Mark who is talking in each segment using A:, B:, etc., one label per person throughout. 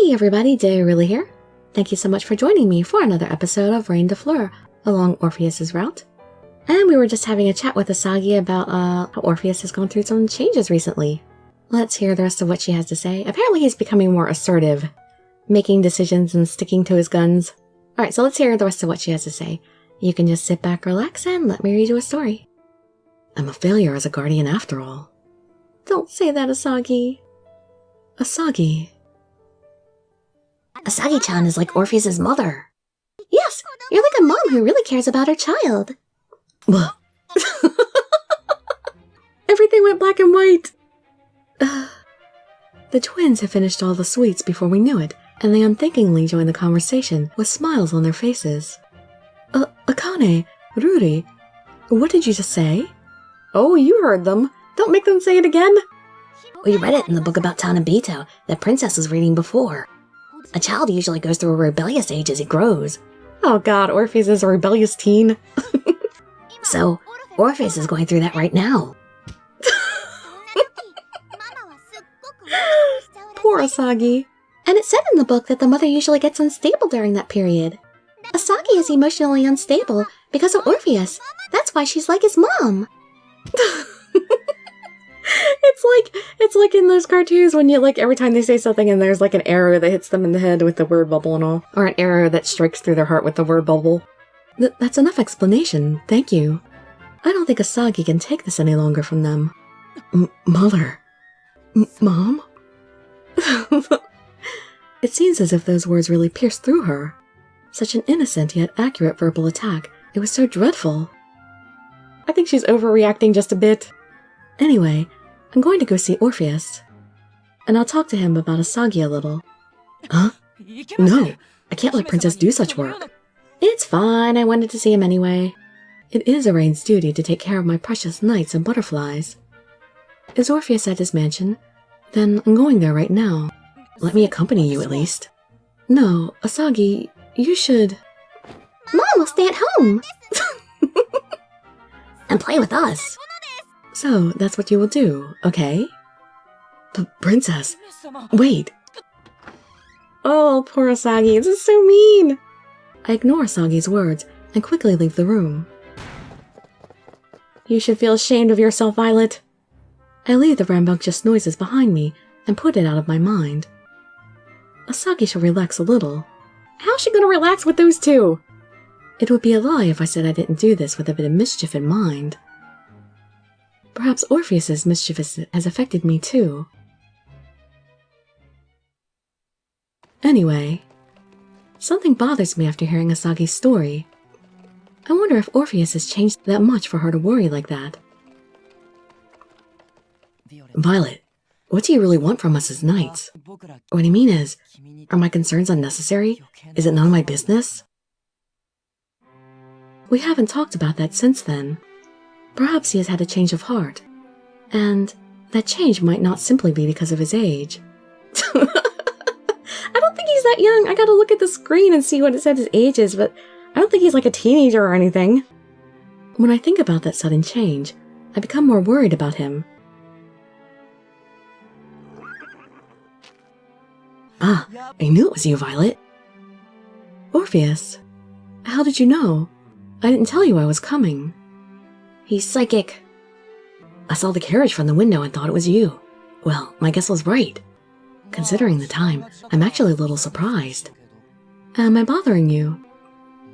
A: Hey everybody, Dirili here. Thank you so much for joining me for another episode of Reine Des Fleurs along Orpheus's route. And we were just having a chat with Asagi about how Orpheus has gone through some changes recently. Let's hear the rest of what she has to say. Apparently he's becoming more assertive, making decisions and sticking to his guns. Alright, so let's hear the rest of what she has to say. You can just sit back, relax, and let me read you a story. I'm a failure as a guardian after all. Don't say that, Asagi. Asagi.
B: Asagi-chan is like Orpheus's mother.
C: Yes, you're like a mom who really cares about her child.
A: Everything went black and white. The twins had finished all the sweets before we knew it, and they unthinkingly joined the conversation with smiles on their faces. Akane, Ruri, what did you just say? Oh, you heard them. Don't make them say it again.
B: We read it in the book about Tanabito that Princess was reading before. A child usually goes through a rebellious age as he grows.
A: Oh god, Orpheus is a rebellious teen.
B: So, Orpheus is going through that right now.
A: Poor Asagi.
C: And it said in the book that the mother usually gets unstable during that period. Asagi is emotionally unstable because of Orpheus. That's why she's like his mom.
A: It's like in those cartoons when you every time they say something and there's an arrow that hits them in the head with the word bubble and all. Or an arrow that strikes through their heart with the word bubble. That's enough explanation, thank you. I don't think Asagi can take this any longer from them. Mother. Mom? It seems as if those words really pierced through her. Such an innocent yet accurate verbal attack. It was so dreadful. I think she's overreacting just a bit. Anyway, I'm going to go see Orpheus. And I'll talk to him about Asagi a little. Huh? No, I can't let Princess do such work. It's fine, I wanted to see him anyway. It is a Reine's duty to take care of my precious knights and butterflies. Is Orpheus at his mansion? Then I'm going there right now. Let me accompany you at least. No, Asagi, you should...
C: Mom will stay at home.
B: And play with us.
A: So, that's what you will do, okay? Princess, wait. Oh, poor Asagi, this is so mean. I ignore Asagi's words and quickly leave the room. You should feel ashamed of yourself, Violet. I leave the rambunctious noises behind me and put it out of my mind. Asagi should relax a little. How's she gonna relax with those two? It would be a lie if I said I didn't do this with a bit of mischief in mind. Perhaps Orpheus's mischief has affected me too. Anyway, something bothers me after hearing Asagi's story. I wonder if Orpheus has changed that much for her to worry like that. Violet, what do you really want from us as knights? What I mean is, are my concerns unnecessary? Is it none of my business? We haven't talked about that since then. Perhaps he has had a change of heart. And that change might not simply be because of his age. I don't think he's that young. I gotta look at the screen and see what it said his age is, but I don't think he's like a teenager or anything. When I think about that sudden change, I become more worried about him. Ah, I knew it was you, Violet. Orpheus, how did you know? I didn't tell you I was coming.
B: He's psychic. I saw the carriage from the window and thought it was you. Well, my guess was right. Considering the time, I'm actually a little surprised.
A: Am I bothering you?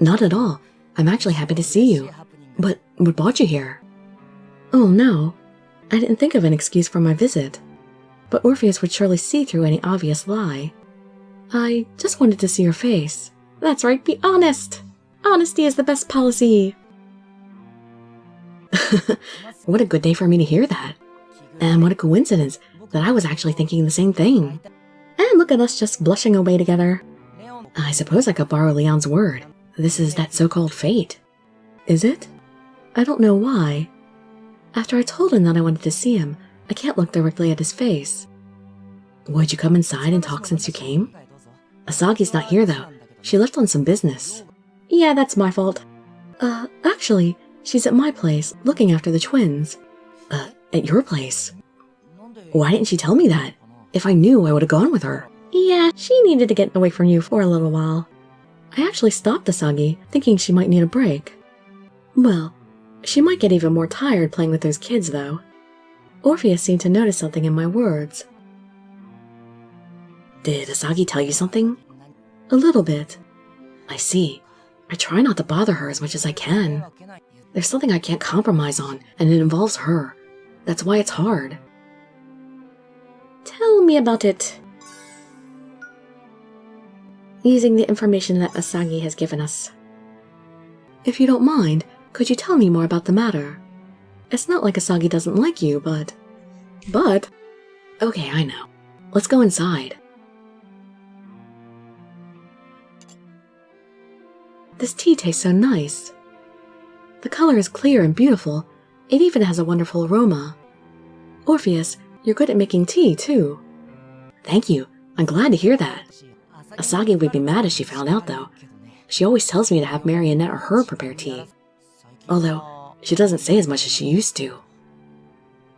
B: Not at all. I'm actually happy to see you.
A: But what brought you here? Oh no, I didn't think of an excuse for my visit. But Orpheus would surely see through any obvious lie. I just wanted to see your face. That's right, be honest. Honesty is the best policy.
B: What a good day for me to hear that. And what a coincidence that I was actually thinking the same thing.
A: And look at us just blushing away together.
B: I suppose I could borrow Leon's word. This is that so-called fate.
A: Is it? I don't know why. After I told him that I wanted to see him, I can't look directly at his face.
B: Would you come inside and talk since you came? Asagi's not here though. She left on some business.
A: Yeah, that's my fault. Actually, she's at my place, looking after the twins.
B: At your place? Why didn't she tell me that? If I knew, I would have gone with her.
A: Yeah, she needed to get away from you for a little while. I actually stopped Asagi, thinking she might need a break. Well, she might get even more tired playing with those kids, though. Orpheus seemed to notice something in my words.
B: Did Asagi tell you something?
A: A little bit.
B: I see. I try not to bother her as much as I can. There's something I can't compromise on, and it involves her. That's why it's hard.
A: Tell me about it. Using the information that Asagi has given us. If you don't mind, could you tell me more about the matter? It's not like Asagi doesn't like you, but...
B: Okay, I know. Let's go inside.
A: This tea tastes so nice. The color is clear and beautiful. It even has a wonderful aroma. Orpheus, you're good at making tea, too.
B: Thank you. I'm glad to hear that. Asagi would be mad if she found out, though. She always tells me to have Marionette or her prepare tea. Although, she doesn't say as much as she used to.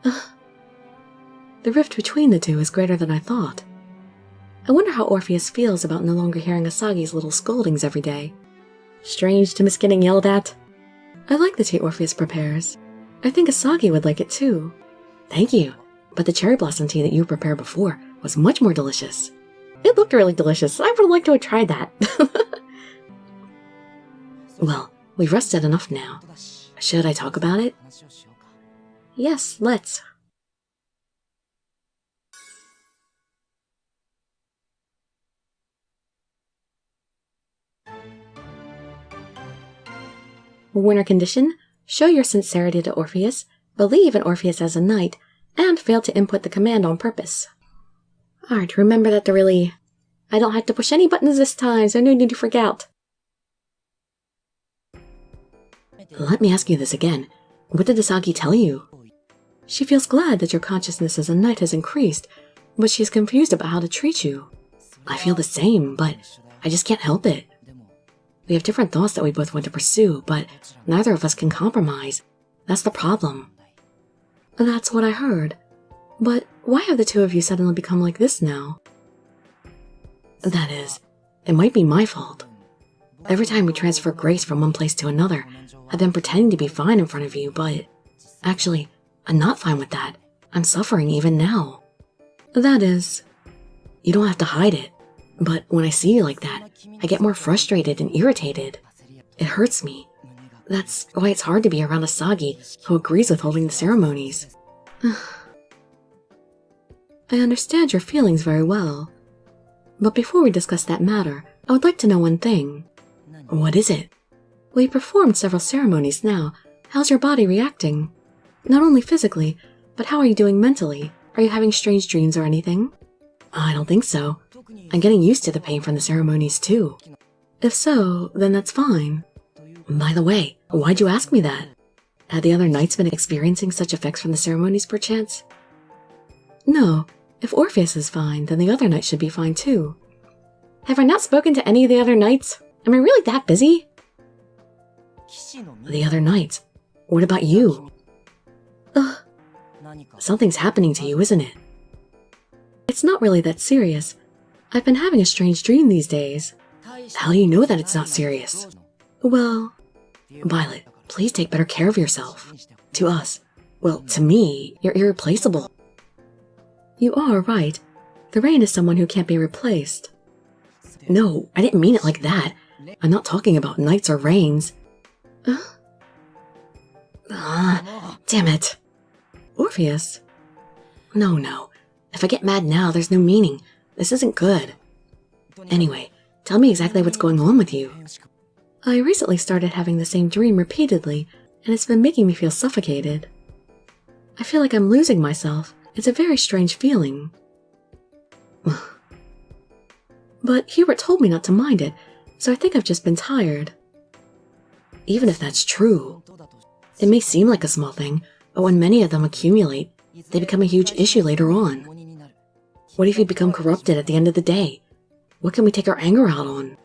A: The rift between the two is greater than I thought. I wonder how Orpheus feels about no longer hearing Asagi's little scoldings every day. Strange to miss getting yelled at. I like the tea Orpheus prepares. I think Asagi would like it too.
B: Thank you, but the cherry blossom tea that you prepared before was much more delicious.
A: It looked really delicious. I would like to have tried that.
B: Well, we've rested enough now. Should I talk about it?
A: Yes, let's. Winner condition: show your sincerity to Orpheus, believe in Orpheus as a knight, and fail to input the command on purpose. Alright, remember that, Dirili. I don't have to push any buttons this time, so no need to freak out.
B: Let me ask you this again. What did Asagi tell you?
A: She feels glad that your consciousness as a knight has increased, but she is confused about how to treat you.
B: I feel the same, but I just can't help it. We have different thoughts that we both want to pursue, but neither of us can compromise. That's the problem.
A: That's what I heard. But why have the two of you suddenly become like this now?
B: That is, it might be my fault. Every time we transfer grace from one place to another, I've been pretending to be fine in front of you, but actually, I'm not fine with that. I'm suffering even now.
A: That is...
B: You don't have to hide it, but when I see you like that, I get more frustrated and irritated. It hurts me. That's why it's hard to be around Asagi, who agrees with holding the ceremonies.
A: I understand your feelings very well. But before we discuss that matter, I would like to know one thing.
B: What is it?
A: We performed several ceremonies now. How's your body reacting? Not only physically, but how are you doing mentally? Are you having strange dreams or anything?
B: I don't think so. I'm getting used to the pain from the ceremonies too.
A: If so, then that's fine.
B: By the way, why'd you ask me that? Had the other knights been experiencing such effects from the ceremonies perchance?
A: No. If Orpheus is fine, then the other knights should be fine too. Have I not spoken to any of the other knights? Am I really that busy?
B: The other knights? What about you?
A: Ugh.
B: Something's happening to you, isn't it?
A: It's not really that serious. I've been having a strange dream these days.
B: How do you know that it's not serious?
A: Well...
B: Violet, please take better care of yourself. To us, well, to me, you're irreplaceable.
A: You are right. The Reine is someone who can't be replaced.
B: No, I didn't mean it like that. I'm not talking about knights or reigns. Damn it.
A: Orpheus?
B: No. If I get mad now, there's no meaning. This isn't good. Anyway, tell me exactly what's going on with you.
A: I recently started having the same dream repeatedly, and it's been making me feel suffocated. I feel like I'm losing myself. It's a very strange feeling. But Hubert told me not to mind it, so I think I've just been tired.
B: Even if that's true, it may seem like a small thing, but when many of them accumulate, they become a huge issue later on. What if you become corrupted at the end of the day? What can we take our anger out on?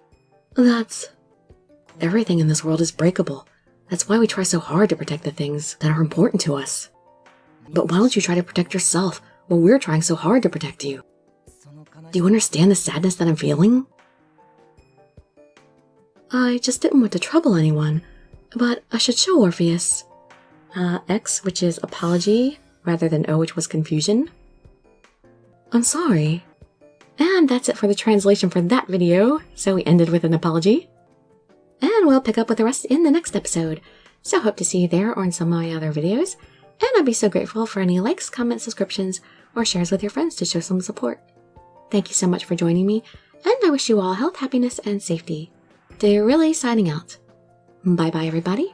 B: Everything in this world is breakable. That's why we try so hard to protect the things that are important to us. But why don't you try to protect yourself while we're trying so hard to protect you? Do you understand the sadness that I'm feeling?
A: I just didn't want to trouble anyone, but I should show Orpheus. X, which is apology, rather than O, which was confusion. I'm sorry. And that's it for the translation for that video, so we ended with an apology. And we'll pick up with the rest in the next episode, so hope to see you there or in some of my other videos, and I'd be so grateful for any likes, comments, subscriptions, or shares with your friends to show some support. Thank you so much for joining me, and I wish you all health, happiness, and safety. Dirili signing out. Bye bye everybody.